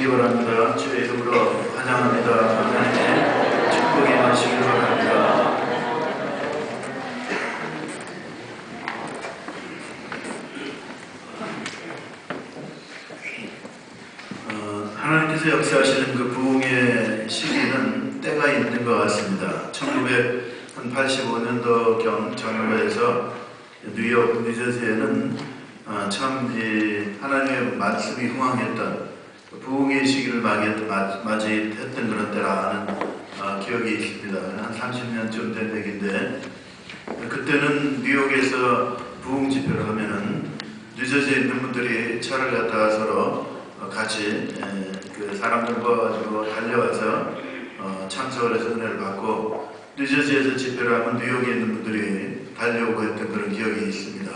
오시기 바랍니다. 주의 이름으로 환영합니다. 하나님의 축복이 임하시길 바랍니다. 하나님께서 역사하시는 그 부흥의 시기는 때가 있는 것 같습니다. 1985년도경 정유회에서 뉴욕, 뉴저지에는 참 하나님의 말씀이 흥황했던 부흥의 시기를 맞이했던 그런 때라는 기억이 있습니다. 한 30년쯤 된 얘기인데, 그때는 뉴욕에서 부흥 집회를 하면은 뉴저지에 있는 분들이 차를 갖다가 서로 같이 그 사람들 모아가지고 달려와서 참석을 해서 은혜를 받고, 뉴저지에서 집회를 하면 뉴욕에 있는 분들이 달려오고 했던 그런 기억이 있습니다.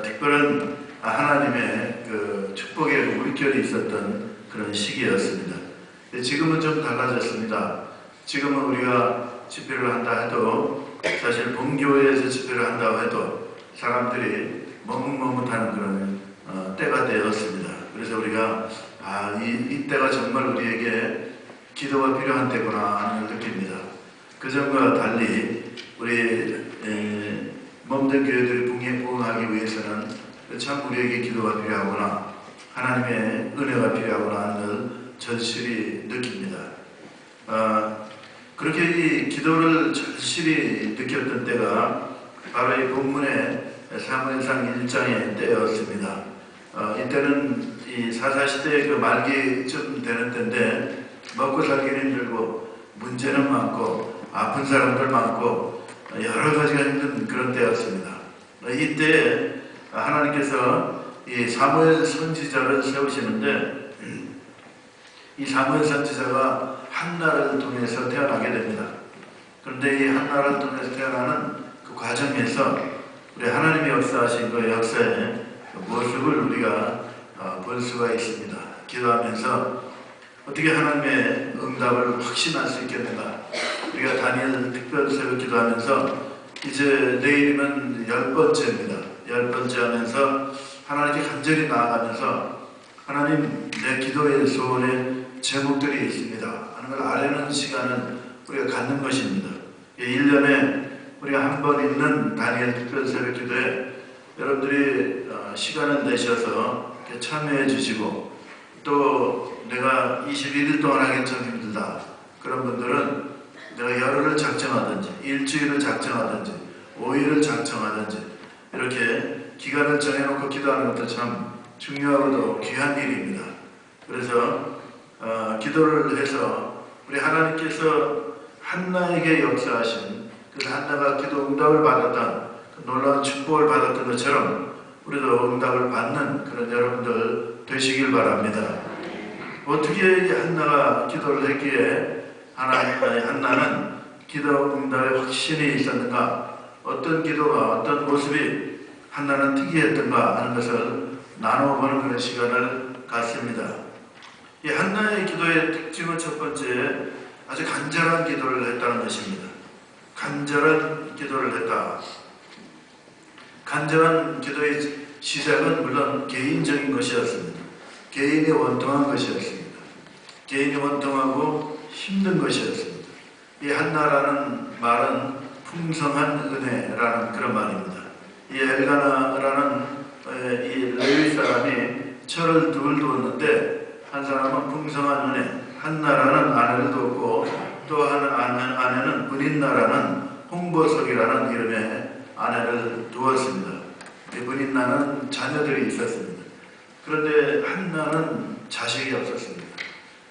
특별한 하나님의 그 축복의 물결이 있었던 그런 시기였습니다. 지금은 좀 달라졌습니다. 지금은 우리가 집회를 한다 해도, 사실 본교회에서 집회를 한다고 해도 사람들이 머뭇머뭇하는 그런 때가 되었습니다. 그래서 우리가 이 때가 정말 우리에게 기도가 필요한 때구나 하는 걸 느낍니다. 그전과 달리 우리 몸된 교회들이 부흥하기 위해서는 참 우리에게 기도가 필요하구나, 하나님의 은혜가 필요하구나 하는 걸 절실히 느낍니다. 그렇게 이 기도를 절실히 느꼈던 때가 바로 이 본문의 사무엘상 1장의 때였습니다. 이때는 이 사사시대의 그 말기쯤 되는 때인데, 먹고 살기는 힘들고 문제는 많고 아픈 사람들 많고 여러 가지가 힘든 그런 때였습니다. 이때 하나님께서 이 사무엘 선지자를 세우시는데, 이 사무엘 선지자가 한나를 통해서 태어나게 됩니다. 그런데 이 한나를 통해서 태어나는 그 과정에서 우리 하나님이 역사하신 그 역사의 모습을 우리가 볼 수가 있습니다. 기도하면서 어떻게 하나님의 응답을 확신할 수 있겠는가. 우리가 다니엘 특별새로 기도하면서 이제 내일이면 10번째입니다. 10번째 하면서 하나님께 간절히 나아가면서, 하나님, 내 기도의 소원에 제목들이 있습니다 하는 걸 아뢰는 시간을 우리가 갖는 것입니다. 1년에 우리가 한 번 있는 다니엘 특별새로 기도에 여러분들이 시간을 내셔서 참여해 주시고, 또 내가 21일 동안 하기 좀 힘들다 그런 분들은 내가 열흘을 작정하든지 일주일을 작정하든지 5일을 작정하든지 이렇게 기간을 정해놓고 기도하는 것도 참 중요하고도 귀한 일입니다. 그래서 기도를 해서 우리 하나님께서 한나에게 역사하신, 그래서 한나가 기도 응답을 받았던 그 놀라운 축복을 받았던 것처럼 우리도 응답을 받는 그런 여러분들 되시길 바랍니다. 어떻게 한나가 기도를 했기에 한나는 기도 응답에 확신이 있었는가, 어떤 기도가 어떤 모습이 한나는 특이했던가 하는 것을 나눠보는 그런 시간을 갖습니다. 이 한나의 기도의 특징은 첫 번째, 아주 간절한 기도를 했다는 것입니다. 간절한 기도를 했다. 간절한 기도의 시작은 물론 개인적인 것이었습니다. 개인이 원통한 것이었습니다. 개인이 원통하고 힘든 것이었습니다. 이 한나라는 말은 풍성한 은혜라는 그런 말입니다. 이 엘가나라는 이 레위 사람이 철을 둘 두었는데, 한 사람은 풍성한 은혜, 한나라는 아내를 두었고 또 한 아내는 브닌나라는 홍보석이라는 이름의 아내를 두었습니다. 이 브닌나는 자녀들이 있었습니다. 그런데 한나는 자식이 없었습니다.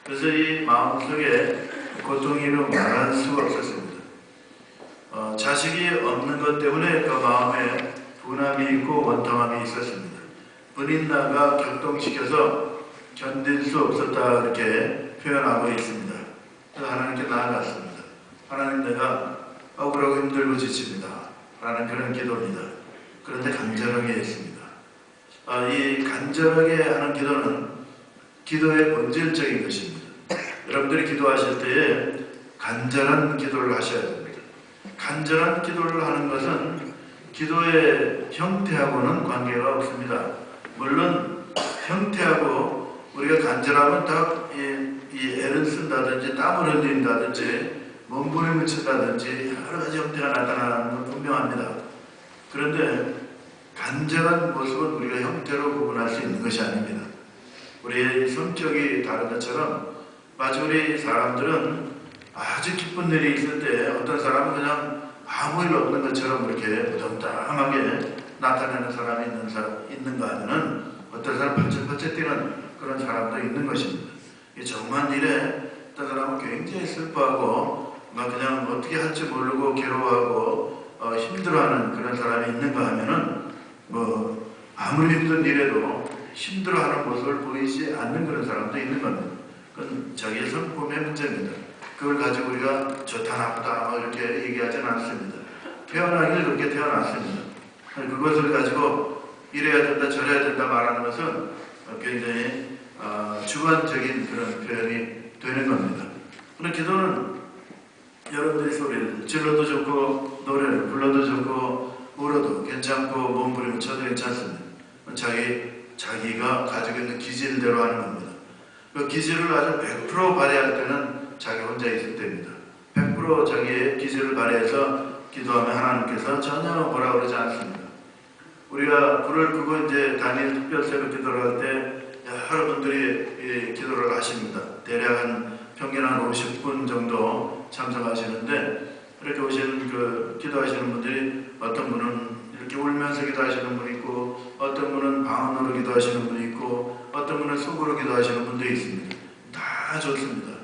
그래서 이 마음속에 고통이로 말할 수가 없었습니다. 자식이 없는 것 때문에 그 마음에 분함이 있고 원통함이 있었습니다. 브닌나가 격동시켜서 견딜 수 없었다 이렇게 표현하고 있습니다. 그래서 하나님께 나아갔습니다. 하나님, 내가 억울하고 힘들고 지칩니다 라는 그런 기도입니다. 그런데 간절하게 했습니다. 이 간절하게 하는 기도는 기도의 본질적인 것입니다. 여러분들이 기도하실 때에 간절한 기도를 하셔야 됩니다. 간절한 기도를 하는 것은 기도의 형태하고는 관계가 없습니다. 물론 형태하고 우리가 간절하면 이 애를 쓴다든지 땀을 흘린다든지 몸부림을 친다든지 여러 가지 형태가 나타나는 건 분명합니다. 그런데 간절한 모습은 우리가 형태로 구분할 수 있는 것이 아닙니다. 우리의 성격이 다른 것처럼 마치 우리 사람들은 아주 기쁜 일이 있을 때 어떤 사람은 그냥 아무 일 없는 것처럼 이렇게 무덤덤하게 나타내는 사람이 있는가 하면은 어떤 사람 펄쩍펄쩍 뛰는 그런 사람도 있는 것입니다. 이 정말 일에 어떤 사람은 굉장히 슬퍼하고 막 그냥 어떻게 할지 모르고 괴로워하고 힘들어하는 그런 사람이 있는가 하면은 뭐 아무리 힘든 일에도 힘들어하는 모습을 보이지 않는 그런 사람도 있는 겁니다. 그건 자기의 성품의 문제입니다. 그걸 가지고 우리가 좋다 나쁘다 이렇게 얘기하지는 않습니다. 태어나길 그렇게 태어났습니다. 그것을 가지고 이래야 된다 저래야 된다 말하는 것은 굉장히 주관적인 그런 표현이 되는 겁니다. 그런 기도는 여러분들이 소리를 질러도 좋고 노래를 불러도 좋고 울어도 괜찮고 몸부림을 쳐도 괜찮습니다. 자기가 가지고 있는 기질대로 하는 겁니다. 그 기질을 아주 100% 발휘할 때는 자기 혼자 있을 때입니다. 100% 자기의 기질을 발휘해서 기도하면 하나님께서 전혀 뭐라 그러지 않습니다. 우리가 불을 끄고 이제 단일 특별새벽 기도를 할 때 여러분들이 기도를 하십니다. 대략 평균 한 50분 정도 참석하시는데 이렇게 오시는 기도하시는 분들이 어떤 분은 이렇게 울면서 기도하시는 분이 있고 어떤 분은 방언으로 기도하시는 분이 있고 어떤 분은 속으로 기도하시는 분도 있습니다. 다 좋습니다.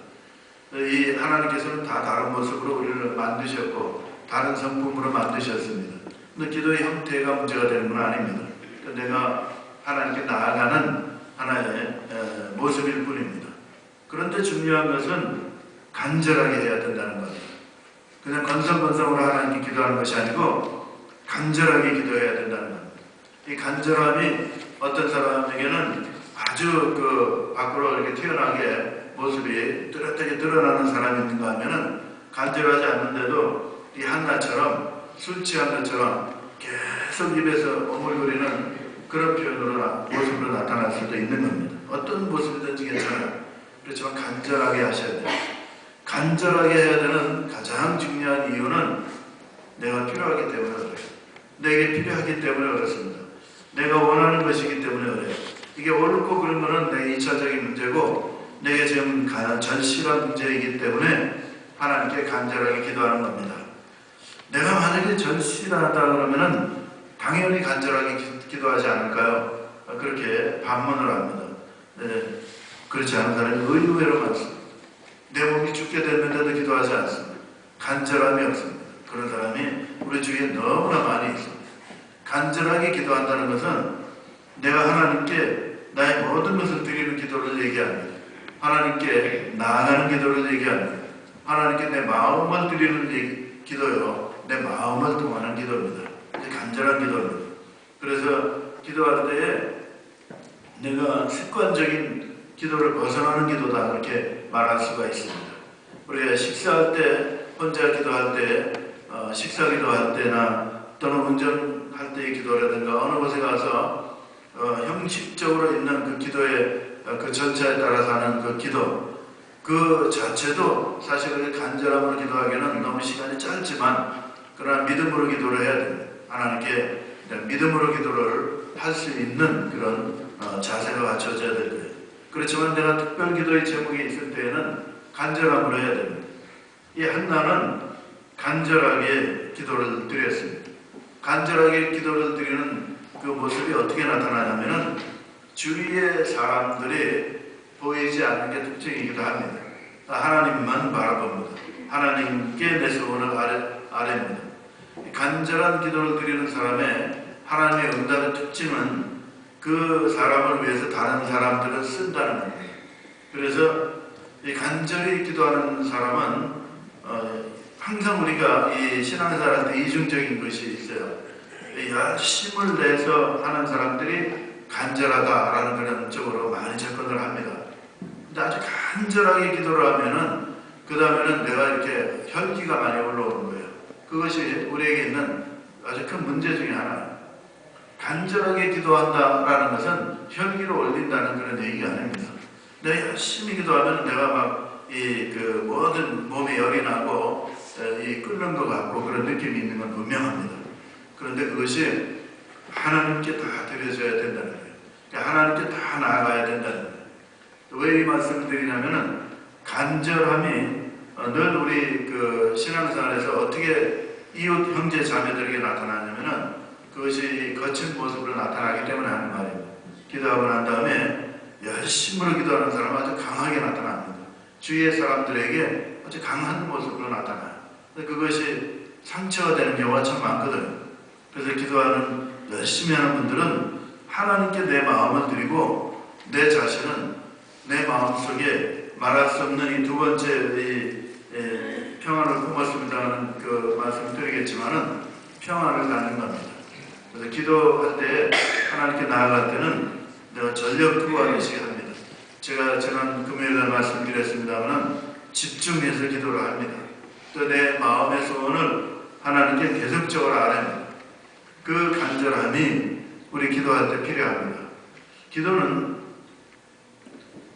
이 하나님께서는 다 다른 모습으로 우리를 만드셨고 다른 성품으로 만드셨습니다. 근데 기도의 형태가 문제가 되는 건 아닙니다. 내가 하나님께 나아가는 하나의 모습일 뿐입니다. 그런데 중요한 것은 간절하게 해야 된다는 겁니다. 그냥 건성건성으로 하나님께 기도하는 것이 아니고 간절하게 기도해야 된다는 겁니다. 이 간절함이 어떤 사람에게는 아주 밖으로 이렇게 튀어나오게 모습이 뚜렷하게 드러나는 사람이 있는가 하면은 간절하지 않는데도 이 한나처럼 술 취한 것처럼 계속 입에서 오물거리는 그런 표현으로 모습으로 나타날 수도 있는 겁니다. 어떤 모습이든지 괜찮아요. 그렇지만 간절하게 하셔야 돼요. 간절하게 해야 되는 가장 중요한 이유는 내가 필요하기 때문에 그래요. 내게 필요하기 때문에 그렇습니다. 내가 원하는 것이기 때문에 그래요. 이게 옳고 그런 거는 내 2차적인 문제고 내게 지금 절실한 문제이기 때문에 하나님께 간절하게 기도하는 겁니다. 내가 만약에 절실하다 그러면은 당연히 간절하게 기도하지 않을까요? 그렇게 반문을 합니다. 네, 그렇지 않은 사람이 의외로 많습니다. 내 몸이 죽게 됐는데도 기도하지 않습니다. 간절함이 없습니다. 그런 사람이 우리 주위에 너무나 많이 있습니다. 간절하게 기도한다는 것은 내가 하나님께 나의 모든 것을 드리는 기도를 얘기합니다. 하나님께 나아가는 기도를 얘기합니다. 하나님께 내 마음을 드리는 기도요. 내 마음을 통하는 기도입니다. 간절한 기도입니다. 그래서 기도할 때에 내가 습관적인 기도를 벗어나는 기도다 그렇게 말할 수가 있습니다. 우리가 식사할 때 혼자 기도할 때 식사 기도할 때나 또는 운전할 때의 기도라든가 어느 곳에 가서 형식적으로 있는 그 기도의 그 절차에 따라서 하는 그 기도 그 자체도 사실 간절함으로 기도하기에는 너무 시간이 짧지만 그러나 믿음으로 기도를 해야 됩니다. 하나님께 믿음으로 기도를 할 수 있는 그런 자세가 갖춰져야 될 거예요. 그렇지만 내가 특별 기도의 제목이 있을 때에는 간절함으로 해야 됩니다. 이 한나는 간절하게 기도를 드렸습니다. 간절하게 기도를 드리는 그 모습이 어떻게 나타나냐면은 주위의 사람들이 보이지 않는 게 특징이기도 합니다. 하나님만 바라봅니다. 하나님께 내 소원을 아뢰입니다. 간절한 기도를 드리는 사람의 하나님의 응답의 특징은 그 사람을 위해서 다른 사람들을 쓴다는 겁니다. 그래서 이 간절히 기도하는 사람은 항상 우리가 이 신앙생활할 때 이중적인 것이 있어요. 열심을 내서 하는 사람들이 간절하다라는 그런 쪽으로 많이 접근을 합니다. 근데 아주 간절하게 기도를 하면은 그 다음에는 내가 이렇게 혈기가 많이 올라오는 거예요. 그것이 우리에게 있는 아주 큰 문제 중에 하나예요. 간절하게 기도한다라는 것은 혈기를 올린다는 그런 얘기가 아닙니다. 내가 열심히 기도하면 내가 막 그 모든 몸에 열이 나고 이 끓는 것 같고 그런 느낌이 있는 건 분명합니다. 그런데 그것이 하나님께 다 드려져야 된다는 거예요. 그러니까 하나님께 다 나아가야 된다는 거예요. 왜 이 말씀을 드리냐면은 간절함이 늘 우리 그 신앙생활에서 어떻게 이웃 형제 자매들에게 나타나냐면은 그것이 거친 모습으로 나타나기 때문에 하는 말입니다. 기도하고 난 다음에 열심으로 기도하는 사람은 아주 강하게 나타납니다. 주위의 사람들에게 아주 강한 모습으로 나타나요. 그것이 상처가 되는 경우가 참 많거든요. 그래서 기도하는 열심히 하는 분들은 하나님께 내 마음을 드리고 내 자신은 내 마음속에 말할 수 없는 이 두 번째 평안을 품었습니다 하는 그 말씀을 드리겠지만은 평안을 갖는 겁니다. 그래서 기도할 때 하나님께 나아갈 때는 내가 전력 투구하듯이 합니다. 제가 지난 금요일날 말씀드렸습니다만 집중해서 기도를 합니다. 또 내 마음의 소원을 하나님께 계속적으로 알아냅니다. 그 간절함이 우리 기도할 때 필요합니다. 기도는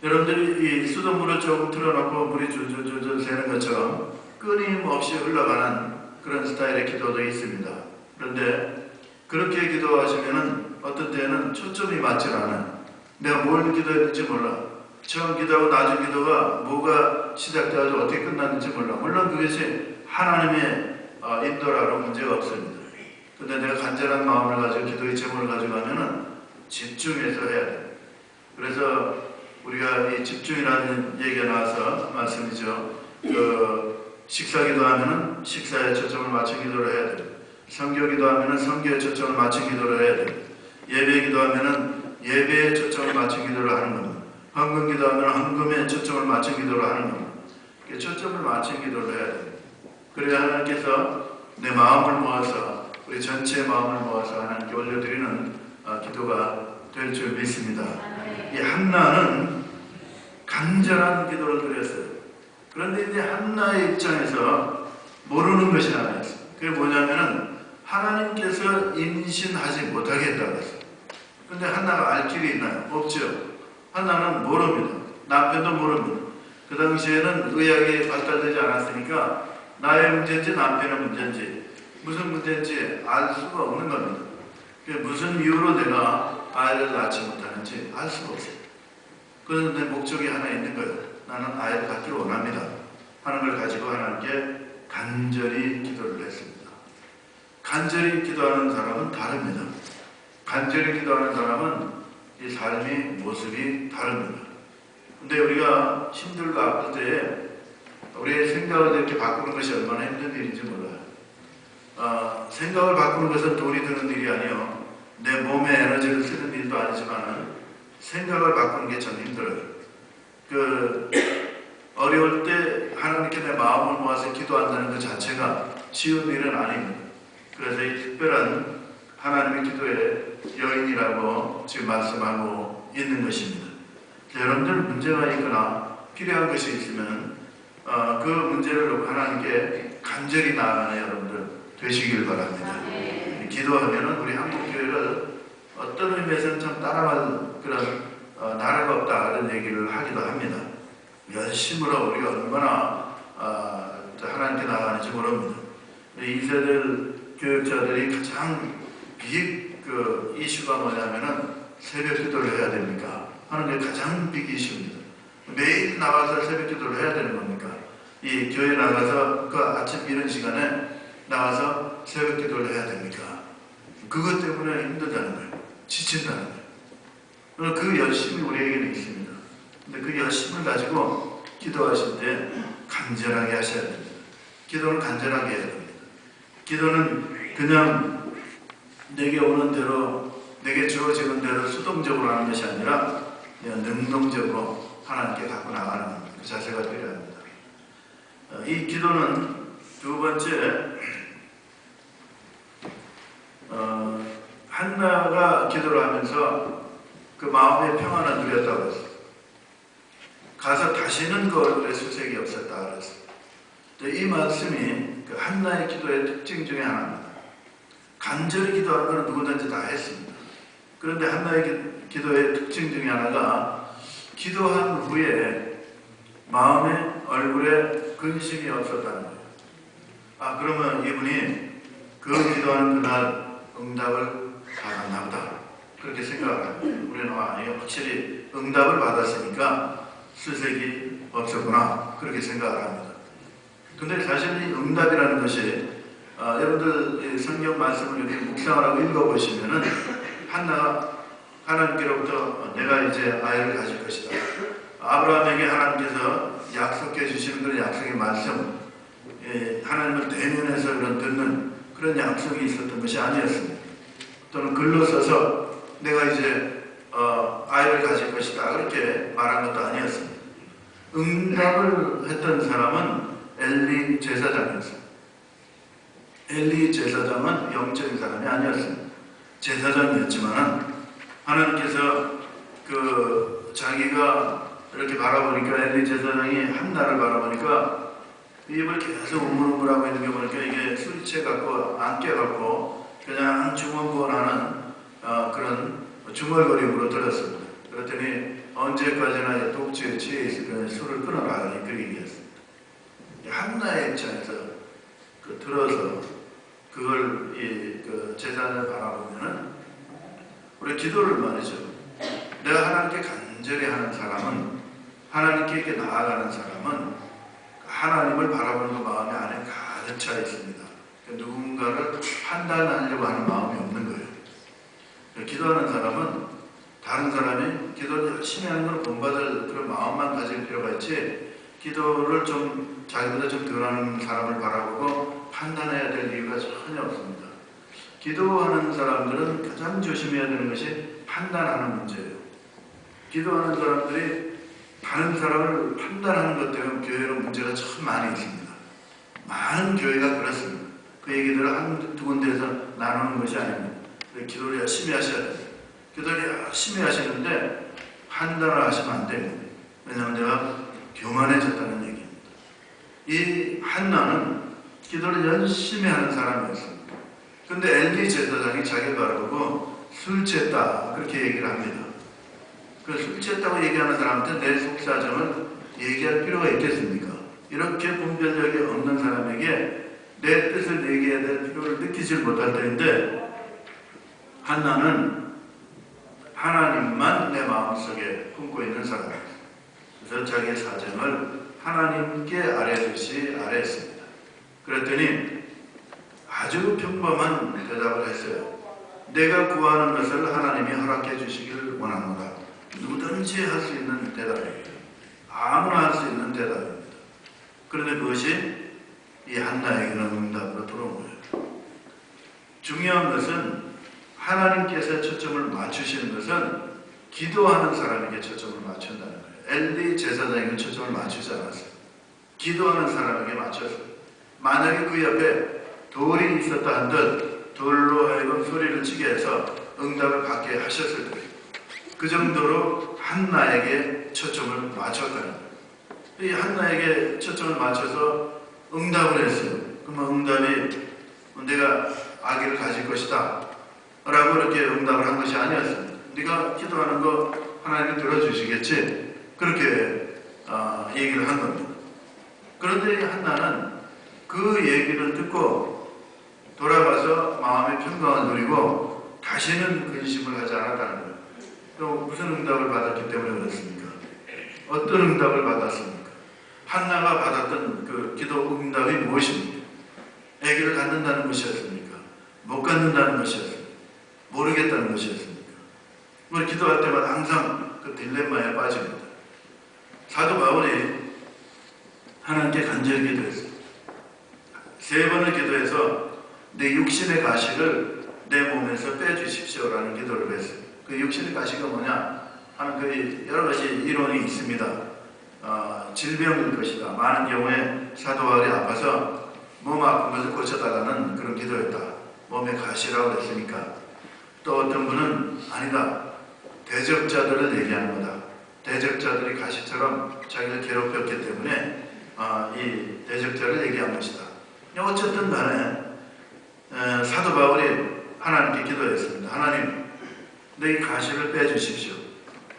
여러분들이 이 수돗물을 조금 틀어놓고 물이 줄줄줄줄 새는 것처럼 끊임없이 흘러가는 그런 스타일의 기도도 있습니다. 그런데 그렇게 기도하시면은 어떤 때는 초점이 맞질 않아요. 내가 뭘 기도했는지 몰라. 처음 기도하고 나중 기도가 뭐가 시작되어서 어떻게 끝났는지 몰라. 물론 그것이 하나님의 인도라로 문제가 없습니다. 그런데 내가 간절한 마음을 가지고 기도의 제목을 가지고 하면은 집중해서 해야 돼요. 그래서 우리가 이 집중이라는 얘기가 나와서 말씀이죠. 식사 기도하면은 식사에 초점을 맞춘 기도를 해야 돼요. 성교 기도하면은 성교에 초점을 맞춘 기도를 해야 돼요. 예배 기도하면은 예배에 초점을 맞춘 기도를 하는 겁니다. 헌금 기도하면 헌금에 초점을 맞춘 기도를 하는 겁니다. 초점을 맞춘 기도를 해야 돼요. 그래야 하나님께서 내 마음을 모아서 우리 전체의 마음을 모아서 하나님께 올려드리는 기도가 될 줄 믿습니다. 이 한나는 간절한 기도를 드렸어요. 그런데 이제 한나의 입장에서 모르는 것이 하나 있어요. 그게 뭐냐면은 하나님께서 임신하지 못하게 했다고 했어요. 그런데 한나가 알 길이 있나요? 없죠. 한나는 모릅니다. 남편도 모릅니다. 그 당시에는 의학이 발달되지 않았으니까 나의 문제인지 남편의 문제인지 무슨 문제인지 알 수가 없는 겁니다. 무슨 이유로 내가 아이를 낳지 못하는지 알 수가 없어요. 그런데 목적이 하나 있는 거예요. 나는 아이를 갖기를 원합니다 하는 걸 가지고 하나님께 간절히 기도를 했습니다. 간절히 기도하는 사람은 다릅니다. 간절히 기도하는 사람은 이 삶의 모습이 다릅니다. 근데 우리가 힘들고 아플 때 우리의 생각을 이렇게 바꾸는 것이 얼마나 힘든 일인지 몰라요. 생각을 바꾸는 것은 돈이 드는 일이 아니요. 내 몸에 에너지를 쓰는 일도 아니지만 생각을 바꾸는 게 참 힘들어요. 어려울 때 하나님께 내 마음을 모아서 기도한다는 것 자체가 쉬운 일은 아닙니다. 그래서 이 특별한 하나님의 기도의 여인이라고 지금 말씀하고 있는 것입니다. 여러분들 문제가 있거나 필요한 것이 있으면 그 문제를 놓고 하나님께 간절히 나아가는 여러분들 되시길 바랍니다. 기도하면 우리 한국교회를 어떤 의미에서는 참 따라갈 그런 나라가 없다 그런 얘기를 하기도 합니다. 열심으로 우리가 얼마나 하나님께 나아가는지 모릅니다. 이세들 교육자들이 가장 빅 이슈가 뭐냐면은 새벽 기도를 해야 됩니까? 하는 게 가장 빅 이슈입니다. 매일 나가서 새벽 기도를 해야 되는 겁니까? 이 교회 나가서 그 아침 이른 시간에 나가서 새벽 기도를 해야 됩니까? 그것 때문에 힘들다는 거예요. 지친다는 거예요. 그 열심이 우리에게는 있습니다. 근데 그 열심을 가지고 기도하실 때 간절하게 하셔야 됩니다. 기도는 간절하게 해야 됩니다. 기도는 그냥 내게 오는 대로, 내게 주어지는 대로 수동적으로 하는 것이 아니라 그냥 능동적으로 하나님께 갖고 나가는 그 자세가 필요합니다. 이 기도는 두 번째, 한나가 기도를 하면서 그 마음의 평안을 누렸다고 했어요. 가서 다시는 그 얼굴에 수색이 없었다 그랬어요. 이 말씀이 그 한나의 기도의 특징 중에 하나입니다. 간절히 기도하는 것은 누구든지 다 했습니다. 그런데 한나의 기도의 특징 중에 하나가 기도한 후에 마음에 얼굴에 근심이 없었다는 거예요. 그러면 이분이 그 기도하는 그날 응답을 받았나 보다, 그렇게 생각을 합니다. 우리는 확실히 응답을 받았으니까 수색이 없었구나, 그렇게 생각을 합니다. 근데 사실 이 응답이라는 것이 여러분들 성경 말씀을 이렇게 묵상을 하고 읽어보시면은 한나가 하나님께로부터 내가 이제 아이를 가질 것이다, 아브라함에게 하나님께서 약속해 주시는 그런 약속의 말씀, 하나님을 대면해서 듣는 그런 약속이 있었던 것이 아니었습니다. 또는 글로 써서 내가 이제 아이를 가질 것이다, 그렇게 말한 것도 아니었습니다. 응답을 했던 사람은 엘리 제사장이었습니다. 엘리 제사장은 영적인 사람이 아니었습니다. 제사장이었지만 하나님께서 자기가 이렇게 바라보니까, 엘리 제사장이 한나를 바라보니까 입을 계속 우물우물하고 있는 게 보니까 이게 술이 취해갖고 안 깨갖고 그냥 중얼거리는 그런 중얼거림으로 들었습니다. 그랬더니 언제까지나 독주에 취해 있으면 술을 끊어라, 그렇게 얘기했습니다. 한나의 입장에서 들어서 그걸 제사장을 바라보면은, 우리 기도를 말이죠. 내가 하나님께 간절히 하는 사람은, 하나님께 이렇게 나아가는 사람은 하나님을 바라보는 그 마음이 안에 가득 차 있습니다. 누군가를 판단하려고 하는 마음이 없는 거예요. 기도하는 사람은 다른 사람이 기도를 열심히 하는 걸 본받을 그런 마음만 가질 필요가 있지, 기도를 좀 자기보다 좀 덜하는 사람을 바라보고 판단해야 될 이유가 전혀 없습니다. 기도하는 사람들은 가장 조심해야 되는 것이 판단하는 문제예요. 기도하는 사람들이 다른 사람을 판단하는 것 때문에 교회는 문제가 참 많이 있습니다. 많은 교회가 그렇습니다. 그 얘기들을 한두 군데에서 나누는 것이 아닙니다. 기도를 열심히 하셔야 됩니다. 기도를 열심히 하시는데 판단을 하시면 안 됩니다. 왜냐하면 내가 교만해졌다는 얘기입니다. 이 한나는 기도를 열심히 하는 사람이었습니다. 근데 엘리 제사장이 자기를 바라보고 술 취했다, 그렇게 얘기를 합니다. 술 취했다고 얘기하는 사람한테 내 속사정을 얘기할 필요가 있겠습니까? 이렇게 분별력이 없는 사람에게 내 뜻을 얘기해야 될 필요를 느끼질 못할 때인데, 한나는 하나님만 내 마음속에 품고 있는 사람입니다. 그래서 자기의 사정을 하나님께 아뢰듯이 아뢰었습니다. 그랬더니 아주 평범한 대답을 했어요. 내가 구하는 것을 하나님이 허락해 주시기를 원합니다. 누구든지 할 수 있는 대답입니다. 아무나 할 수 있는 대답입니다. 그런데 그것이 이 한나에게는 응답으로 들어온 거예요. 중요한 것은 하나님께서 초점을 맞추시는 것은 기도하는 사람에게 초점을 맞춘다는 거예요. 엘리 제사장에게 초점을 맞추지 않았어요. 기도하는 사람에게 맞췄어요. 만약에 그 옆에 돌이 있었다 한들 돌로 하여금 소리를 치게 해서 응답을 받게 하셨을 거예요. 그 정도로 한나에게 초점을 맞췄다는 거예요. 이 한나에게 초점을 맞춰서 응답을 했어요. 그러면 응답이 내가 아기를 가질 것이다 라고 이렇게 응답을 한 것이 아니었습니다. 네가 기도하는 거 하나님이 들어주시겠지, 그렇게 얘기를 한 겁니다. 그런데 한나는 그 얘기를 듣고 돌아가서 마음의 평강을 누리고 다시는 근심을 하지 않았다는 거예요. 또 무슨 응답을 받았기 때문에 그렇습니까? 어떤 응답을 받았습니까? 한나가 받았던 그 기도 응답이 무엇입니까? 아기를 갖는다는 것이었습니까? 못 갖는다는 것이었습니까? 모르겠다는 것이었습니까? 우리 기도할 때마다 항상 그 딜레마에 빠집니다. 사도 바울이 하나님께 간절히 기도했어요. 3번을 기도해서 내 육신의 가시를 내 몸에서 빼주십시오라는 기도를 했어요. 그 육신의 가시가 뭐냐 하는 그 여러 가지 이론이 있습니다. 질병일 것이다. 많은 경우에 사도 바울이 아파서 몸 아픈 것을 고쳐달라는 그런 기도였다. 몸에 가시라고 했으니까. 또 어떤 분은 아니다. 대적자들을 얘기하는 거다. 대적자들이 가시처럼 자기를 괴롭혔기 때문에 이 대적자를 얘기한 것이다. 어쨌든 간에 사도 바울이 하나님께 기도했습니다. 하나님, 내 가시를 빼주십시오.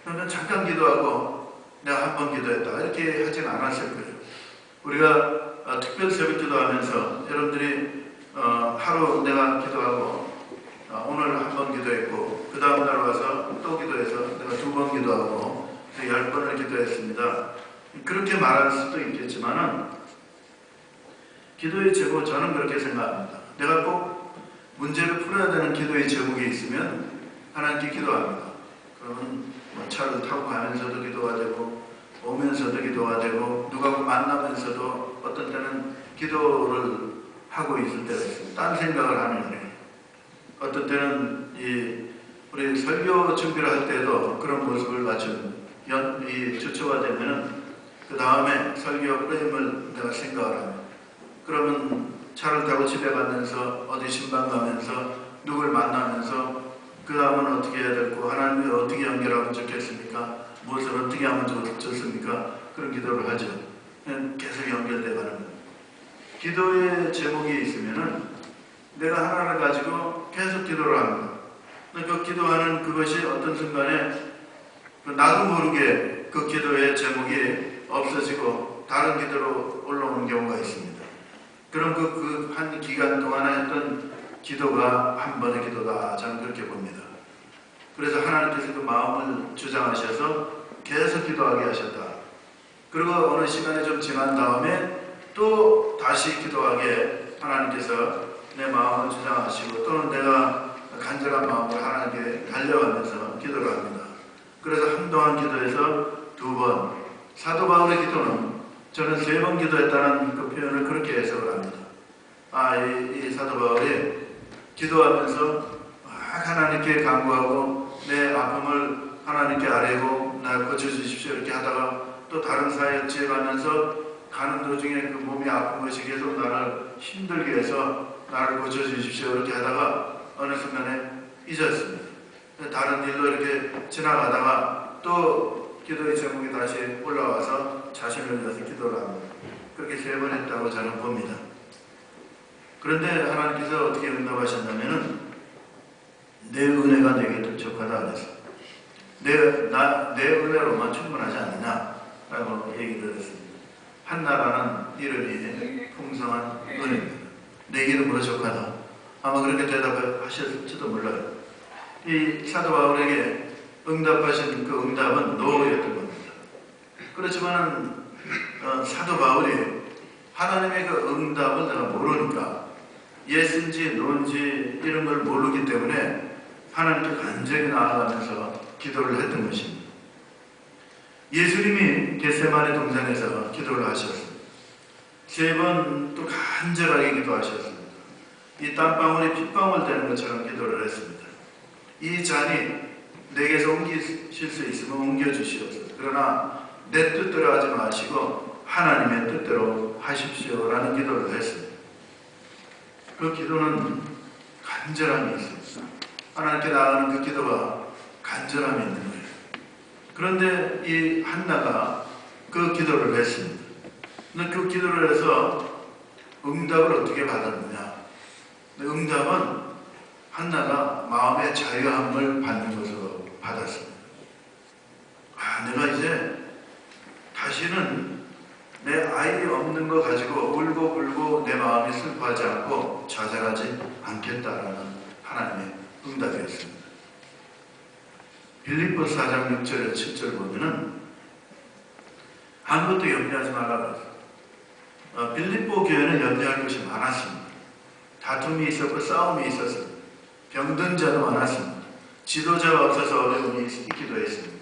그러면 잠깐 기도하고 내가 한 번 기도했다 이렇게 하진 않았을 거예요. 우리가 특별 새벽기도 하면서 여러분들이 하루 내가 기도하고 오늘 한 번 기도했고 그 다음날 와서 또 기도해서 내가 2번 기도하고 10번을 기도했습니다. 그렇게 말할 수도 있겠지만은 기도의 제목 저는 그렇게 생각합니다. 내가 꼭 문제를 풀어야 되는 기도의 제목이 있으면 하나님께 기도합니다. 그러면 뭐 차를 타고 가면서도 기도가 되고 오면서도 기도가 되고 누가 만나면서도 어떤 때는 기도를 하고 있을 때가 있습니다. 딴 생각을 하는 거예요. 어떤 때는 우리 설교 준비를 할 때도 그런 모습을 갖춘 주초가 되면은 그 다음에 설교 프레임을 내가 생각을 합니다. 그러면 차를 타고 집에 가면서 어디 신방 가면서 누굴 만나면서 그 다음은 어떻게 해야 될고 하나님이 어떻게 연결하면 좋겠습니까? 무엇을 어떻게 하면 좋습니까? 그런 기도를 하죠. 계속 연결돼 가는 거예요. 기도의 제목이 있으면은 내가 하나를 가지고 계속 기도를 합니다. 그 기도하는 그것이 어떤 순간에 나도 모르게 그 기도의 제목이 없어지고 다른 기도로 올라오는 경우가 있습니다. 그럼 그 한 기간 동안에 했던 기도가 한 번의 기도다. 저는 그렇게 봅니다. 그래서 하나님께서 그 마음을 주장하셔서 계속 기도하게 하셨다. 그리고 어느 시간이 좀 지난 다음에 또 다시 기도하게 하나님께서 내 마음을 주장하시고 또는 내가 간절한 마음으로 하나님께 달려가면서 기도를 합니다. 그래서 한동안 기도해서 2번, 사도 바울의 기도는 저는 3번 기도했다는 그 표현을 그렇게 해석을 합니다. 이 사도 바울이 기도하면서 막 하나님께 간구하고 내 아픔을 하나님께 아뢰고 날 고쳐주십시오 이렇게 하다가 또 다른 사역지에 가면서 가는 도중에 그 몸이 아픈 것이 계속 나를 힘들게 해서 나를 고쳐주십시오 이렇게 하다가 어느 순간에 잊었습니다. 다른 일로 이렇게 지나가다가 또 기도의 제목이 다시 올라와서 자신을 위해서 기도를 합니다. 그렇게 3번 했다고 저는 봅니다. 그런데 하나님께서 어떻게 응답하셨냐면은 내 은혜가 내게 부족하다 그래서 내 은혜로만 충분하지 않느냐 라고 얘기를 했습니다. 한나라는 이름이 풍성한 은혜입니다. 내 이름으로 부족하다. 아마 그렇게 대답하셨을지도 몰라요. 이 사도 바울에게 응답하신 그 응답은 노였던 겁니다. 그렇지만 사도 바울이 하나님의 그 응답을 내가 모르니까 예스인지 노인지 이런 걸 모르기 때문에 하나님께 간절히 나아가면서 기도를 했던 것입니다. 예수님이 겟세마네 동산에서 기도를 하셨습니다. 3번 또 간절하게 기도하셨습니다. 이 땀방울이 핏방울 되는 것처럼 기도를 했습니다. 이 잔이 내게서 옮기실 수 있으면 옮겨주시옵소서. 그러나 내 뜻대로 하지 마시고 하나님의 뜻대로 하십시오 라는 기도를 했습니다. 그 기도는 간절함이 있습니다. 하나님께 나아가는 그 기도가 간절함이 있는 거예요. 그런데 이 한나가 그 기도를 했습니다. 근데 그 기도를 해서 응답을 어떻게 받았느냐? 응답은 한나가 마음의 자유함을 받는 것으로 받았습니다. 내가 이제 다시는 내 아이 없는 거 가지고 울고 불고 내 마음이 슬퍼하지 않고 좌절하지 않겠다라는 하나님의 응답이었습니다. 빌립보서 4장 6절에 7절 보면은 아무것도 염려하지 말라고 했어요. 빌립보 교회는 염려할 것이 많았습니다. 다툼이 있었고 싸움이 있었습니다. 병든 자도 많았습니다. 지도자가 없어서 어려움이 있기도 했습니다.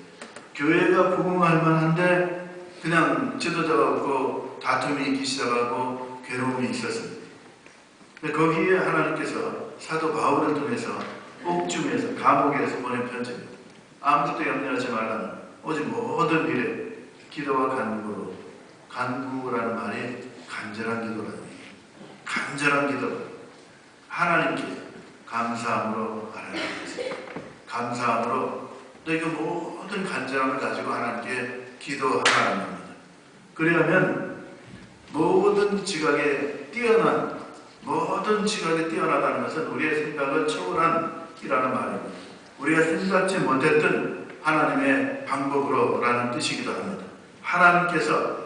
교회가 부흥할 만한데 그냥 지도자가 없고 다툼이 있기 시작하고 괴로움이 있었습니다. 거기에 하나님께서 사도 바울을 통해서 옥중에서 감옥에서 보낸 편지입니다. 아무것도 염려하지 말라는 오직 모든 일에 기도와 간구로, 간구라는 말이 간절한 기도라는 얘기예요. 간절한 기도, 하나님께 감사함으로 알아야겠습니다. 감사함으로 너희 그 모든 간절함을 가지고 하나님께 기도하라는 겁니다. 그러면 모든 지각에 뛰어나다는 것은 우리의 생각을 초월한 이라는 말입니다. 우리가 생각지 못했던 하나님의 방법으로라는 뜻이기도 합니다. 하나님께서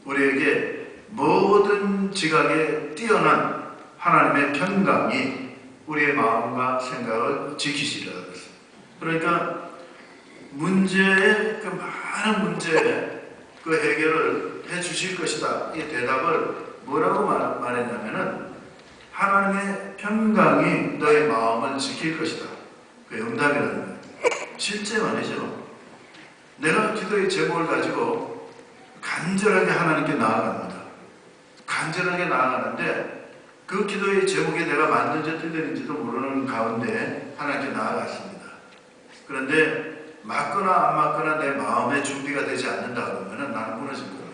우리에게 모든 지각에 뛰어난 하나님의 평강이 우리의 마음과 생각을 지키시리라 그랬어요. 그러니까 문제의 그 많은 문제에 그 해결을 해 주실 것이다. 이 대답을 뭐라고 말했냐면은 하나님의 평강이 너의 마음을 지킬 것이다. 그 응답이라는 거예요. 실제 말이죠. 내가 기도의 제목을 가지고 간절하게 하나님께 나아갑니다. 간절하게 나아가는데 그 기도의 제목이 내가 맞는지 틀리는지도 모르는 가운데 하나님께 나아갔습니다. 그런데 맞거나 안 맞거나 내 마음의 준비가 되지 않는다 그러면 나는 무너질 겁니다.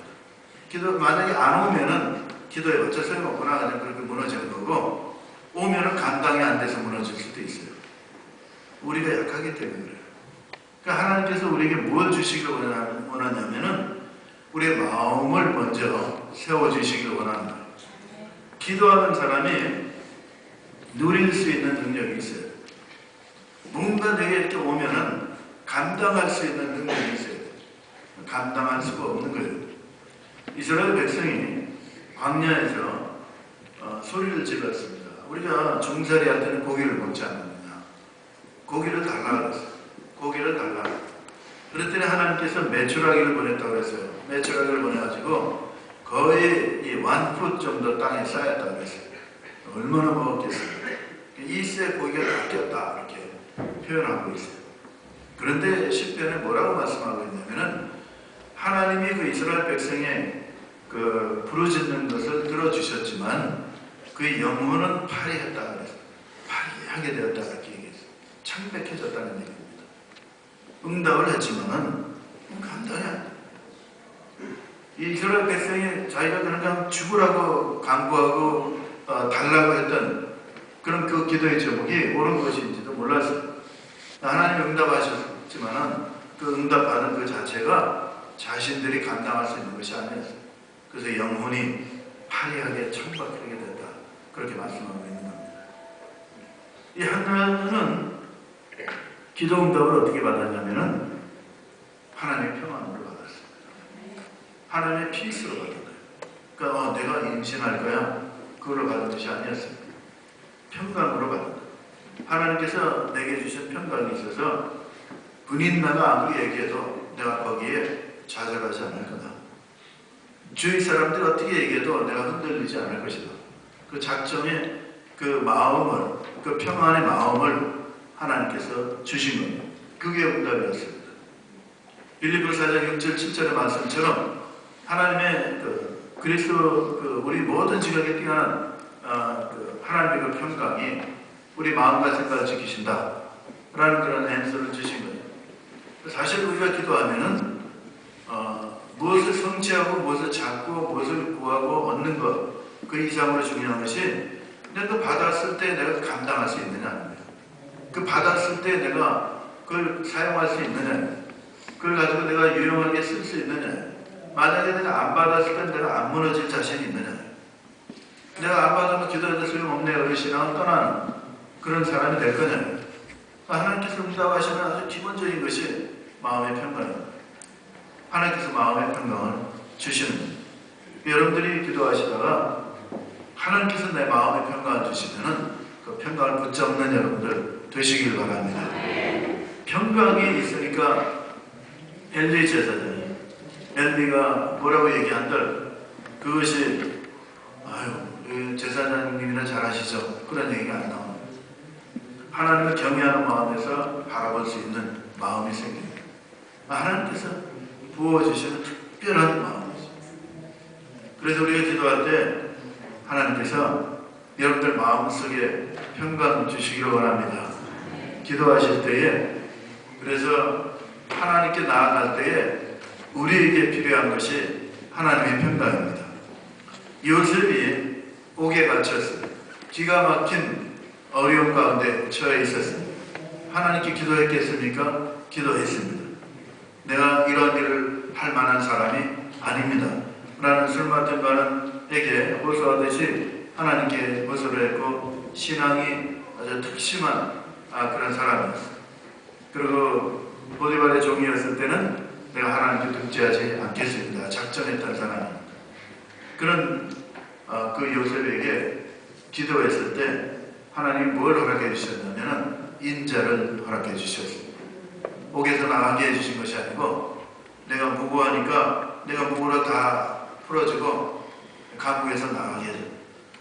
기도 만약에 안 오면은 기도에 어쩔 소용없구나 그냥 그렇게 무너지는 거고, 오면은 감당이 안 돼서 무너질 수도 있어요. 우리가 약하기 때문에 그래요. 그러니까 하나님께서 우리에게 뭘 주시길 원하냐면은 우리의 마음을 먼저 세워주시길 원합니다. 기도하는 사람이 누릴 수 있는 능력이 있어요. 뭔가 내게 이렇게 오면은 감당할 수 있는 능력이 있어요. 감당할 수가 없는 거예요. 이스라엘 백성이 광야에서 소리를 질렀습니다. 우리가 중살이 할 때는 고기를 먹지 않느냐. 고기를 달라 그랬어요. 고기를 달라. 그랬더니 하나님께서 메추라기를 보냈다고 했어요. 메추라기를 보내가지고 거의 이 1풋 정도 땅에 쌓였다고 했어요. 얼마나 먹었겠어요. 이세 고기가 다 꼈다 이렇게 표현하고 있어요. 그런데 시편에 뭐라고 말씀하고 있냐면은 하나님이 그 이스라엘 백성의 그 부르짖는 것을 들어주셨지만 그의 영혼은 파리했다 그랬어요. 파리하게 되었다 이렇게 얘기했어요. 창백해졌다는 얘기입니다. 응답을 했지만은 감당이 안 돼. 이 이스라엘 백성이 자기가 그냥 죽으라고 간구하고 달라고 했던 그런 그 기도의 제목이 옳은 것인지도 몰랐어요. 하나님 응답하셨지만은 그 응답받은 그 자체가 자신들이 감당할 수 있는 것이 아니었어요. 그래서 영혼이 파리하게 천박하게 됐다. 그렇게 말씀하고 있는 겁니다. 이 하나는 기도 응답을 어떻게 받았냐면은 하나님의 평안으로 받았습니다. 하나님의 피스로 받은 거예요. 그러니까 내가 임신할 거야. 그걸로 받은 것이 아니었습니다. 평강으로 받은 거예요. 하나님께서 내게 주신 평강이 있어서 군인나가 아무리 얘기해도 내가 거기에 좌절하지 않을 거다. 주위 사람들이 어떻게 얘기해도 내가 흔들리지 않을 것이다. 그 작정의 그 마음을, 그 평안의 마음을 하나님께서 주신 겁니다. 그게 응답이었습니다. 빌립보서 4장 6절 7절의 말씀처럼 하나님의 그리스도 우리 모든 지각에 뛰어난 하나님의 그 평강이 우리 마음과 생각을 지키신다 라는 그런 앤서를 주신 거예요. 사실 우리가 기도하면은 무엇을 성취하고 무엇을 찾고 무엇을 구하고 얻는 것 그 이상으로 중요한 것이 내가 그 받았을 때 내가 감당할 수 있느냐, 그 받았을 때 내가 그걸 사용할 수 있느냐, 그걸 가지고 내가 유용하게 쓸 수 있느냐, 만약에 내가 안 받았을 때 내가 안 무너질 자신이 있느냐, 내가 안 받으면 기도해도 소용없네 어르신하고 떠나는 그런 사람이 될 거냐. 하나님께서 응답하시는 아주 기본적인 것이 마음의 평강입니다. 하나님께서 마음의 평강을 주시는 거예요. 여러분들이 기도하시다가 하나님께서 내 마음의 평강을 주시면은 그 평강을 붙잡는 여러분들 되시길 바랍니다. 평강이 있으니까 엘리 제사장이 엘리가 뭐라고 얘기한들 그것이 제사장님이나 잘하시죠. 그런 얘기가 안 나옵니다. 하나님을 경외하는 마음에서 바라볼 수 있는 마음이 생깁니다. 하나님께서 부어주시는 특별한 마음이죠. 그래서 우리가 기도할 때 하나님께서 여러분들 마음속에 평강 주시기를 원합니다. 기도하실 때에, 그래서 하나님께 나아갈 때에 우리에게 필요한 것이 하나님의 평강입니다. 요셉이 옥에 갇혔어요. 기가 막힌 어려움 가운데 처해 있었습니다. 하나님께 기도했겠습니까? 기도했습니다. 내가 이런 일을 할 만한 사람이 아닙니다. 라는 술 맡은 바람에게 호소하듯이 하나님께 호소를 했고 신앙이 아주 특심한 그런 사람이었어요. 그리고 보디발의 종이었을 때는 내가 하나님께 등지하지 않겠습니다. 작정했던 사람입니다. 그런 그 요셉에게 기도했을 때 하나님이 뭘 허락해 주셨냐면 인자를 허락해 주셨습니다. 옥에서 나가게 해주신 것이 아니고 내가 무고하니까 내가 무고로 다 풀어주고 감옥에서 나가게 해줘.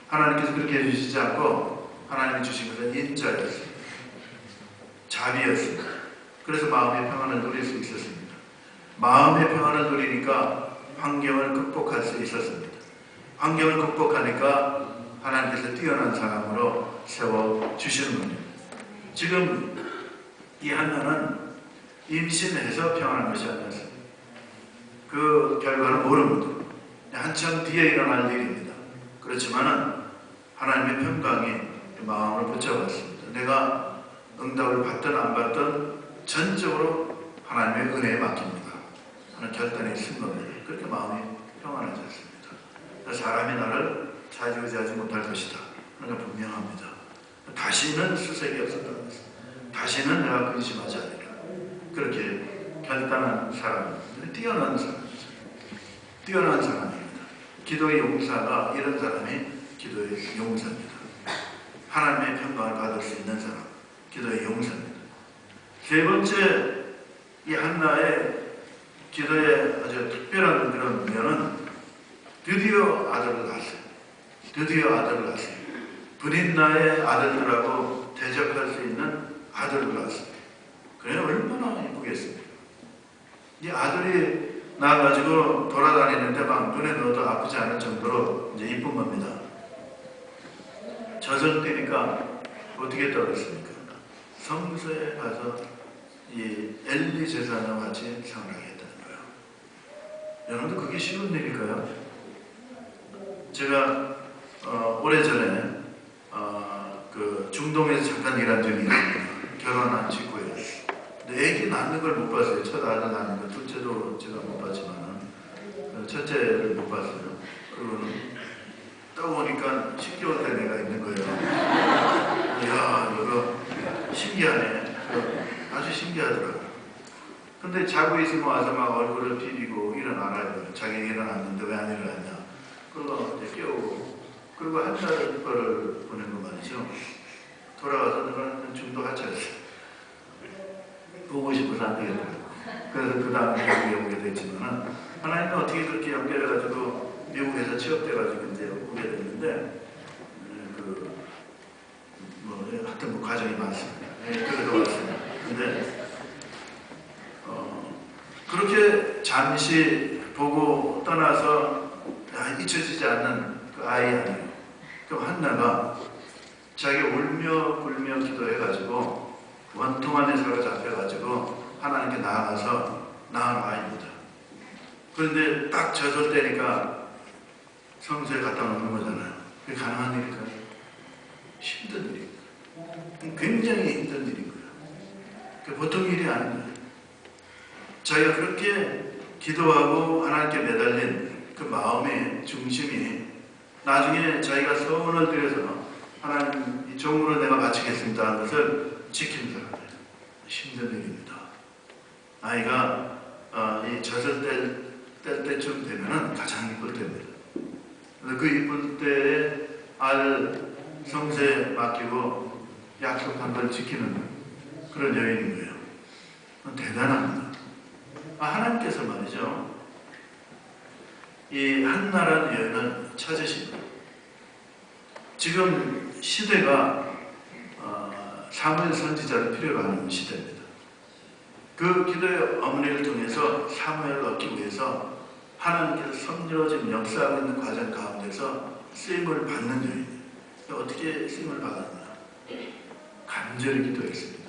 하나님께서 그렇게 해주시지 않고 하나님이 주신 것은 인자였습니다. 자비였습니다. 그래서 마음의 평안을 누릴 수 있었습니다. 마음의 평안을 누리니까 환경을 극복할 수 있었습니다. 환경을 극복하니까 하나님께서 뛰어난 사람으로 세워주시는 겁니다. 지금 이 한나는 임신해서 평안한 것이 아니었습니다. 그 결과는 모릅니다. 한참 뒤에 일어날 일입니다. 그렇지만은 하나님의 평강이 마음을 붙잡았습니다. 내가 응답을 받든 안 받든 전적으로 하나님의 은혜에 맡깁니다 하는 결단이 있은 겁니다. 그렇게 마음이 평안하지 않습니다. 사람이 나를 좌지우지하지 못할 것이다 하는 건 분명합니다. 다시는 수색이 없었다는 것입니다. 다시는 내가 근심하지 않으리라. 그렇게 결단한 사람입니다. 뛰어난 사람이죠. 뛰어난 사람입니다. 기도의 용사가 이런 사람이 기도의 용사입니다. 하나님의 평강을 받을 수 있는 사람, 기도의 용사입니다. 세 번째, 이 한나의 기도의 아주 특별한 그런 면은 드디어 아들을 낳았어요. 드디어 아들을 낳았어요. 브릿나의 아들들하고 대적할 수 있는 아들을 낳았어요. 그래 얼마나 이쁘겠습니까? 이 아들이 나와가지고 돌아다니는데 막 눈에 넣어도 아프지 않을 정도로 이제 이쁜 겁니다. 젖을 떼니까 어떻게 했다고 그랬습니까? 성소에 가서 이 엘리 제사장과 같이 생활하게 했다는 거예요. 여러분들 그게 쉬운 일일까요? 제가 오래전에 그 중동에서 잠깐 일한 적이 있습니다. 결혼한 직후에. 근데 애기 낳는 걸 못 봤어요. 첫 아들 낳는 거. 둘째도 제가 못 봤지만은 첫째를 못 봤어요. 그리고는 떠보니까 10개월 된 애가 있는 거예요. 이야, 이거 신기하네. 아주 신기하더라고요. 근데 자고 있으면 와서 막 얼굴을 비비고 일어나라요. 자기가 일어났는데 왜 안 일어났냐. 그리고 이제 깨우고, 그리고 한 달 거를 보낸 거 말이죠. 돌아가서 너는 중도 하차했어요. 보고 싶어서 안 되겠더라고요. 그래서 그 다음에 미국에 오게 됐지만은, 하나님은 어떻게 그렇게 연결해가지고 미국에서 취업돼가지고 이제 오게 됐는데, 하여튼 뭐 과정이 많습니다. 그래서 왔습니다. 근데, 그렇게 잠시 보고 떠나서 잊혀지지 않는 그 아이 아니에요. 그럼 한나가 자기 울며 불며 기도해가지고 원통 안에 사로잡혀가지고 하나님께 나아가서 낳은 아이입니다. 그런데 딱 젖을 때니까 성소에 갖다 놓는 거잖아요. 그게 가능한 일일까요? 힘든 일입니다. 굉장히 힘든 일인 거예요. 보통 일이 아닙니다. 자기가 그렇게 기도하고 하나님께 매달린 그 마음의 중심이 나중에 자기가 소원을 드려서 하나님 이 종으로 내가 바치겠습니다 하는 것을 지키는 사람이에요. 힘든 일입니다. 아이가 이 젖을 뗄 때쯤 되면은 가장 이쁠 때입니다. 그 이쁠 때에 알 성세에 맡기고 약속한 걸 지키는 그런 여인인 거예요. 대단합니다. 하나님께서 말이죠. 이 한나라는 여인을 찾으십니다. 지금 시대가 사무엘 선지자를 필요로 하는 시대입니다. 그 기도의 어머니를 통해서 사무엘을 얻기 위해서 하나님께서 섭리어진 역사하고 있는 과정 가운데서 쓰임을 받는 여인이에요. 어떻게 쓰임을 받았나? 간절히 기도했습니다.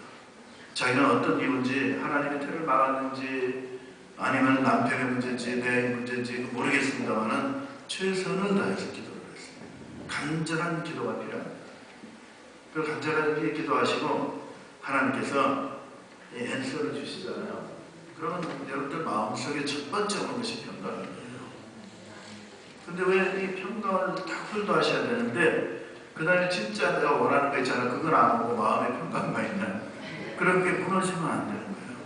자기는 어떤 이유인지 하나님의 태를 막았는지 아니면 남편의 문제인지 내 문제인지 모르겠습니다만은 최선을 다해서 기도를 했습니다. 간절한 기도가 필요합니다. 그 간절하게 기도하시고 하나님께서 이 앤서를 주시잖아요. 그러면 여러분들 마음속에 첫 번째 오는 것이 평강이에요. 근데 왜 이 평강을 탁 하셔야 되는데 그 다음에 진짜 내가 원하는 거 있잖아. 그건 안 오고 마음의 평강만 있는 그런 게 무너지면 안 되는 거예요.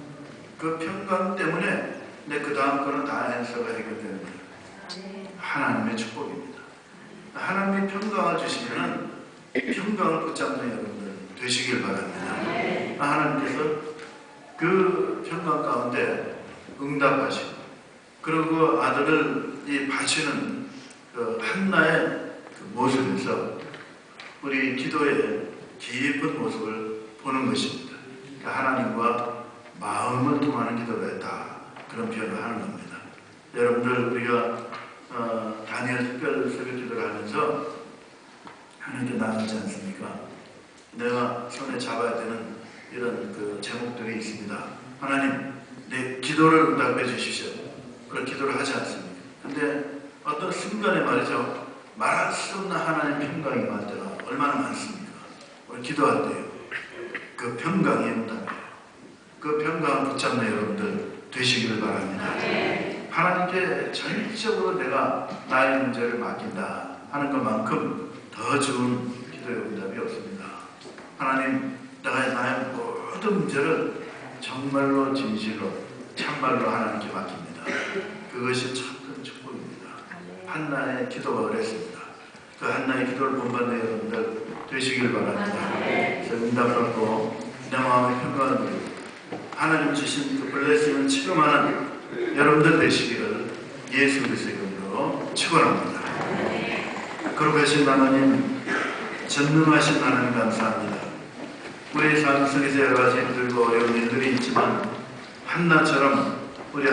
그 평강 때문에 근데 그 다음 거는 다 해서가 해결됩니다. 하나님의 축복입니다. 하나님이 평강을 주시면은 평강을 붙잡는 여러분들 되시길 바랍니다. 하나님께서 그 평강 가운데 응답하시고, 그리고 아들을 이 바치는 그 한나의 그 모습에서 우리 기도의 깊은 모습을 보는 것입니다. 그러니까 하나님과 마음을 통하는 기도가 있다, 그런 표현을 하는 겁니다. 여러분들 우리가 다니엘 특별 새벽 기도를 하면서 하나님께 나가지 않습니까? 내가 손에 잡아야 되는 이런 그 제목들이 있습니다. 하나님, 내 기도를 응답해 주십시오. 그런 기도를 하지 않습니까? 근데 어떤 순간에 말이죠, 말할 수 없는 하나님의 평강이 임할 때가 얼마나 많습니까? 우리 기도할 때요, 그 평강이 응답해요. 그 평강을 붙잡는 여러분들 되시기를 바랍니다. 하나님께 전적으로 내가 나의 문제를 맡긴다 하는 것만큼 더 좋은 기도의 응답이 없습니다. 하나님, 내가 나의 모든 문제를 정말로 진실로 참말로 하나님께 맡깁니다. 그것이 참된 축복입니다. 한나의 기도가 그랬습니다. 그 한나의 기도를 본받는 여러분들 되시길 바랍니다. 그래서 응답받고 내 마음의 평강을 누리고 하나님 주신 그 블레싱을 체험하는 여러분들 되시기를 예수 그리스도의 이름으로 축원합니다. 거룩하신 하나님, 전능하신 하나님 감사합니다. 우리의 삶 속에서 여러 가지 힘들고 어려운 일들이 있지만 한나처럼 우리